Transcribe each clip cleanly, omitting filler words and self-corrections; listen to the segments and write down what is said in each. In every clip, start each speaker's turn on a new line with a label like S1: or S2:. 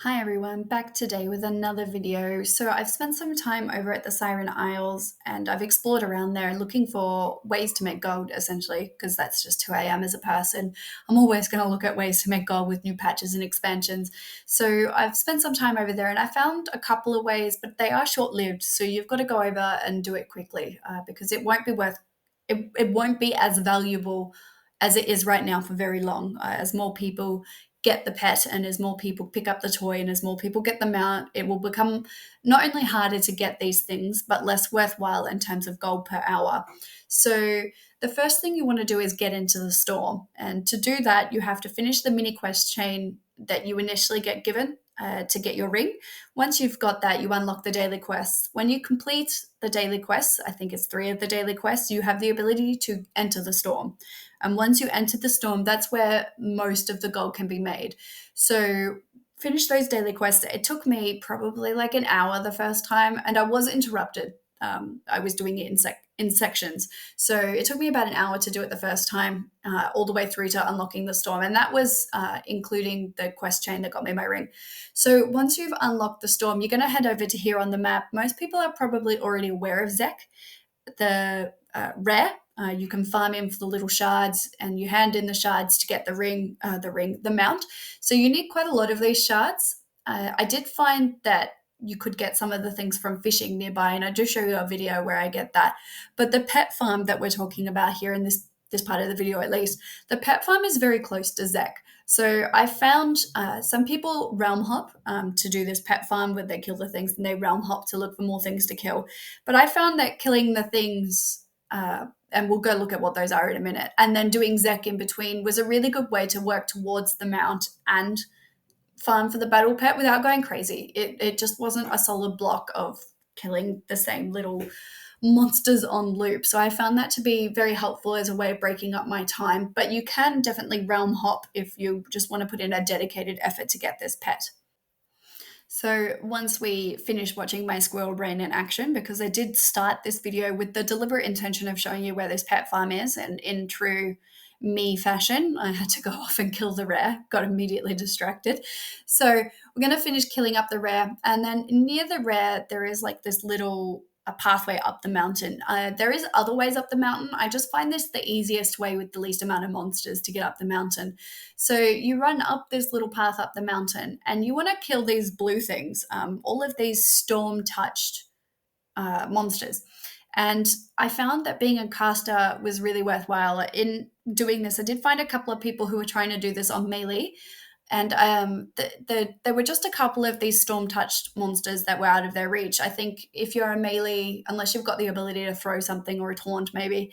S1: Hi everyone, back today with another video. So I've spent some time over at the Siren Isles and I've explored around there looking for ways to make gold essentially, because that's just who I am as a person. I'm always going to look at ways to make gold with new patches and expansions. So I've spent some time over there and I found a couple of ways, but they are short-lived. So you've got to go over and do it quickly because it won't be as valuable as it is right now for very long. As more people get the pet and as more people pick up the toy and as more people get the mount, it will become not only harder to get these things, but less worthwhile in terms of gold per hour. So the first thing you want to do is get into the store. And to do that, you have to finish the mini quest chain that you initially get given to get your ring. Once you've got that, you unlock the daily quests. When you complete the daily quests, I think it's 3 of the daily quests, you have the ability to enter the storm. And once you enter the storm, that's where most of the gold can be made. So finish those daily quests. It took me probably like an hour the first time, and I was interrupted. I was doing it in sections. So it took me about an hour to do it the first time, all the way through to unlocking the storm. And that was including the quest chain that got me my ring. So once you've unlocked the storm, you're going to head over to here on the map. Most people are probably already aware of Zek, the rare. You can farm in for the little shards, and you hand in the shards to get the mount. So you need quite a lot of these shards. I did find that you could get some of the things from fishing nearby, and I do show you a video where I get that. But the pet farm that we're talking about here in this part of the video, at least, the pet farm is very close to Zek. So I found some people realm hop to do this pet farm where they kill the things and they realm hop to look for more things to kill. But I found that killing the things, and we'll go look at what those are in a minute, and then doing Zek in between was a really good way to work towards the mount and farm for the battle pet without going crazy. It just wasn't a solid block of killing the same little monsters on loop. So I found that to be very helpful as a way of breaking up my time. But you can definitely realm hop if you just want to put in a dedicated effort to get this pet. So once we finish watching my squirrel brain in action, because I did start this video with the deliberate intention of showing you where this pet farm is, and in true me fashion, I had to go off and kill the rare, got immediately distracted. So we're going to finish killing up the rare, and then near the rare, there is like this little a pathway up the mountain. There is other ways up the mountain. I just find this the easiest way with the least amount of monsters to get up the mountain. So you run up this little path up the mountain and you want to kill these blue things, all of these storm touched monsters. And I found that being a caster was really worthwhile. In doing this, I did find a couple of people who were trying to do this on melee. And there were just a couple of these storm touched monsters that were out of their reach. I think if you're a melee, unless you've got the ability to throw something or a taunt, maybe,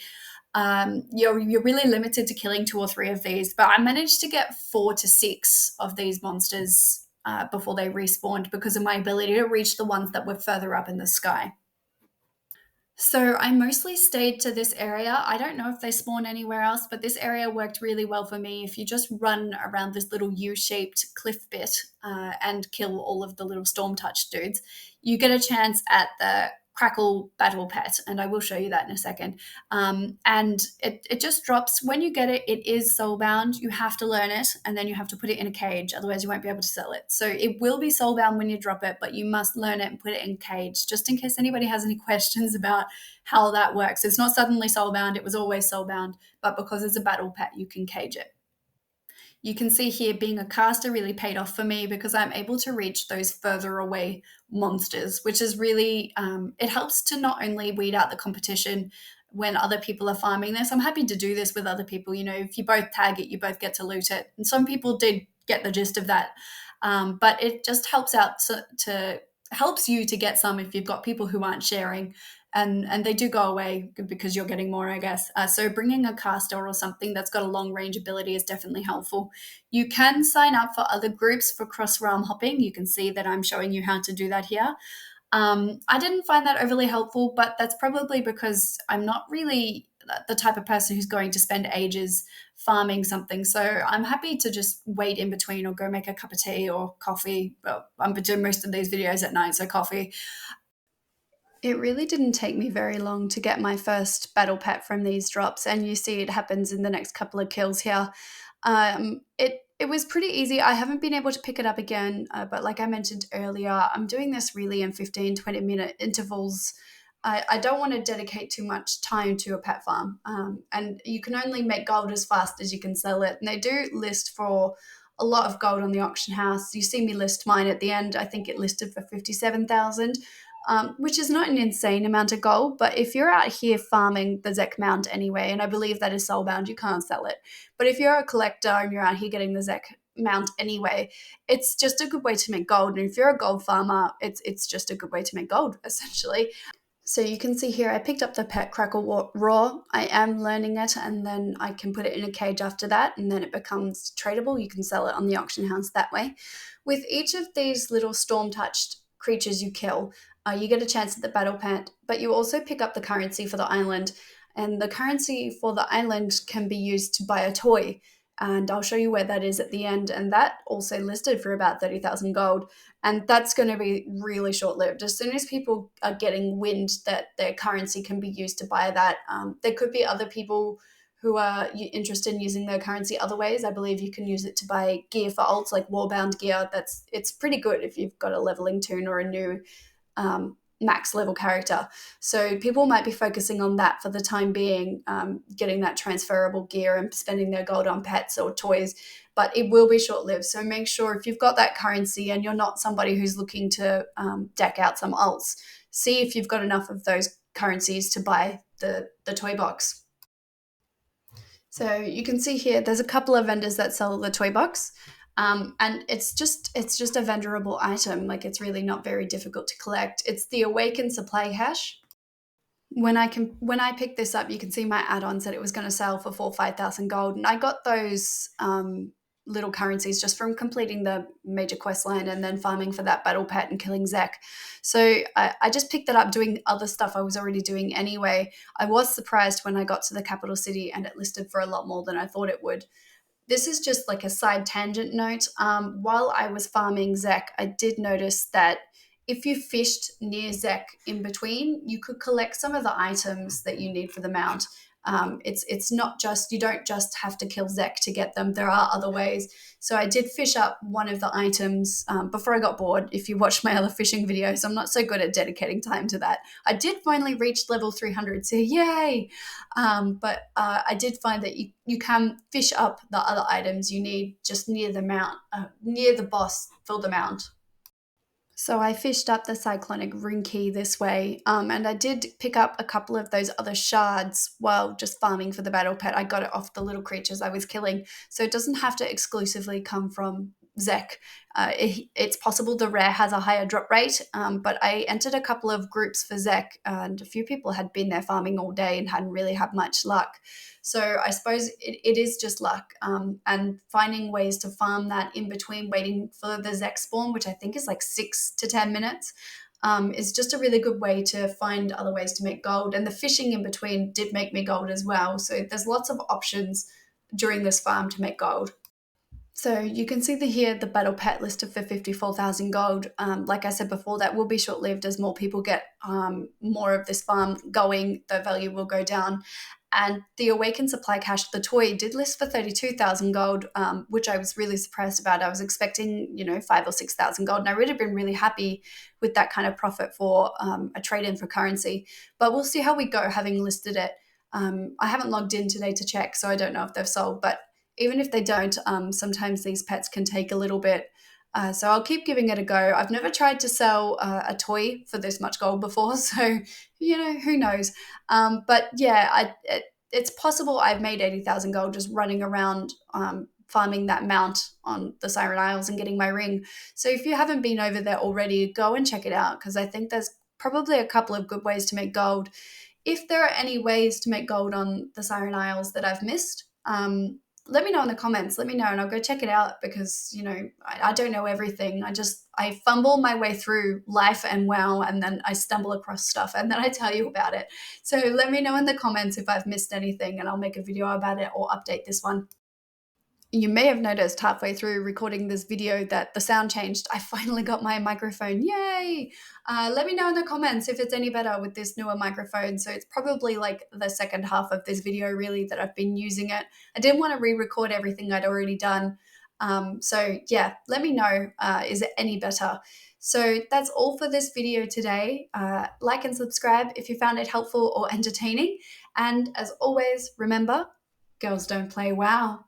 S1: you're really limited to killing 2 or 3 of these. But I managed to get 4 to 6 of these monsters before they respawned because of my ability to reach the ones that were further up in the sky. So I mostly stayed to this area. I don't know if they spawn anywhere else, but this area worked really well for me. If you just run around this little U-shaped cliff bit and kill all of the little storm touch dudes, you get a chance at the crackle battle pet, and I will show you that in a second. And it just drops when you get it. It is soulbound. You have to learn it, and then you have to put it in a cage. Otherwise, you won't be able to sell it. So it will be soulbound when you drop it, but you must learn it and put it in cage. Just in case anybody has any questions about how that works, it's not suddenly soulbound. It was always soulbound, but because it's a battle pet, you can cage it. You can see here being a caster really paid off for me because I'm able to reach those further away monsters, which is really, it helps to not only weed out the competition when other people are farming this. I'm happy to do this with other people. You know, if you both tag it, you both get to loot it. And some people did get the gist of that. But it just helps out to helps you to get some if you've got people who aren't sharing, and they do go away because you're getting more, I guess. So bringing a caster or something that's got a long range ability is definitely helpful. You can sign up for other groups for cross realm hopping. You can see that I'm showing you how to do that here. I didn't find that overly helpful, but that's probably because I'm not really the type of person who's going to spend ages farming something. So I'm happy to just wait in between or go make a cup of tea or coffee. Well, I'm doing most of these videos at night, so coffee. It really didn't take me very long to get my first battle pet from these drops, and you see it happens in the next couple of kills here. It It was pretty easy. I haven't been able to pick it up again, but like I mentioned earlier, I'm doing this really in 15, 20-minute intervals. I don't want to dedicate too much time to a pet farm. And you can only make gold as fast as you can sell it. And they do list for a lot of gold on the auction house. You see me list mine at the end. I think it listed for 57,000. Which is not an insane amount of gold, but if you're out here farming the Zek mount anyway, and I believe that is soulbound, you can't sell it. But if you're a collector and you're out here getting the Zek mount anyway, it's just a good way to make gold. And if you're a gold farmer, it's just a good way to make gold, essentially. So you can see here, I picked up the pet crackle raw. I am learning it, and then I can put it in a cage after that, and then it becomes tradable. You can sell it on the auction house that way. With each of these little storm-touched creatures you kill, you get a chance at the battle pet, but you also pick up the currency for the island. And the currency for the island can be used to buy a toy. And I'll show you where that is at the end. And that also listed for about 30,000 gold. And that's going to be really short lived. As soon as people are getting wind that their currency can be used to buy that, there could be other people who are interested in using their currency other ways. I believe you can use it to buy gear for alts, like warbound gear. It's pretty good if you've got a leveling toon or a new max level character. So people might be focusing on that for the time being, getting that transferable gear and spending their gold on pets or toys, but it will be short lived. So make sure if you've got that currency and you're not somebody who's looking to deck out some alts, see if you've got enough of those currencies to buy the toy box. So you can see here, there's a couple of vendors that sell the toy box. And it's just a vendorable item. Like, it's really not very difficult to collect. It's the Awaken supply hash. When I picked this up, you can see my add-on said it was going to sell for 5,000 gold, and I got those little currencies just from completing the major quest line and then farming for that battle pet and killing Zek. So I just picked that up doing other stuff I was already doing anyway. I was surprised when I got to the capital city and it listed for a lot more than I thought it would. This is just like a side tangent note. While I was farming Zek, I did notice that if you fished near Zek in between, you could collect some of the items that you need for the mount. It's not just, you don't just have to kill Zek to get them. There are other ways. So I did fish up one of the items before I got bored. If you watch my other fishing videos, I'm not so good at dedicating time to that. I did finally reach level 300, so yay! But I did find that you can fish up the other items you need just near the mount, near the boss for the mount. So I fished up the cyclonic rune key this way, and I did pick up a couple of those other shards while just farming for the battle pet. I got it off the little creatures I was killing, so it doesn't have to exclusively come from Zek. It's possible the rare has a higher drop rate, but I entered a couple of groups for Zek, and a few people had been there farming all day and hadn't really had much luck. So I suppose it is just luck, and finding ways to farm that in between waiting for the Zek spawn, which I think is like 6 to 10 minutes, is just a really good way to find other ways to make gold. And the fishing in between did make me gold as well. So there's lots of options during this farm to make gold. So you can see here the battle pet listed for 54,000 gold. Like I said before, that will be short-lived as more people get more of this farm going, the value will go down. And the Awaken supply cache, the toy, did list for 32,000 gold, which I was really surprised about. I was expecting, 5,000 or 6,000 gold, and I would have been really happy with that kind of profit for a trade-in for currency. But we'll see how we go having listed it. I haven't logged in today to check, so I don't know if they've sold, but even if they don't, sometimes these pets can take a little bit. So I'll keep giving it a go. I've never tried to sell a toy for this much gold before, so, who knows. But yeah, it's possible I've made 80,000 gold just running around farming that mount on the Siren Isles and getting my ring. So if you haven't been over there already, go and check it out, because I think there's probably a couple of good ways to make gold. If there are any ways to make gold on the Siren Isles that I've missed, let me know in the comments. Let me know and I'll go check it out, because, I don't know everything. I fumble my way through life and WoW, and then I stumble across stuff and then I tell you about it. So let me know in the comments if I've missed anything and I'll make a video about it or update this one. You may have noticed halfway through recording this video that the sound changed. I finally got my microphone. Yay! Let me know in the comments if it's any better with this newer microphone. So it's probably like the second half of this video really that I've been using it. I didn't want to re-record everything I'd already done. So yeah, let me know, is it any better? So that's all for this video today. Like and subscribe if you found it helpful or entertaining. And as always, remember, girls don't play WoW.